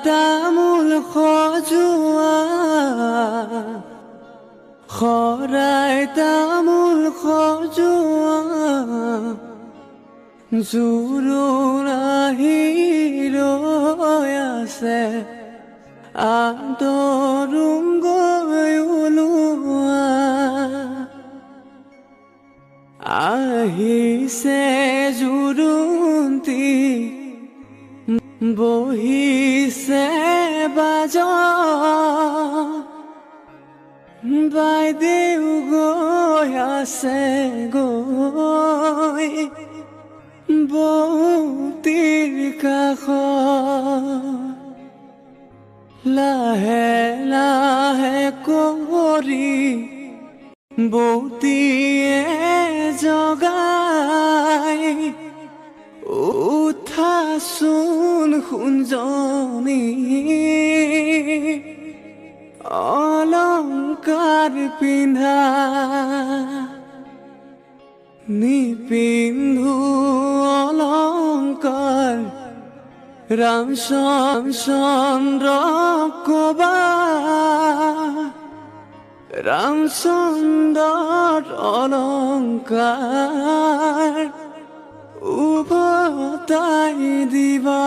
তামোল সজোৱা শৰাই তামোল সজোৱা জোৰোণ আহি ৰৈ আছে আদৰুম গৈ ওলোৱা আহিছে জোৰোণটি বহিছে বাজা বাইদেউ গৈ আছে গৈ বৌতিৰ কাষত লাহে লাহে কৰি বৌতিয়ে জগাই উঠাচোন সোণজনী অলংকাৰ পিন্ধা নিপিন্ধো অলংকাৰ ৰামচন্দ্ৰ কবা ৰামচন্দ্ৰৰ অলংকাৰ উভতাই দিবা।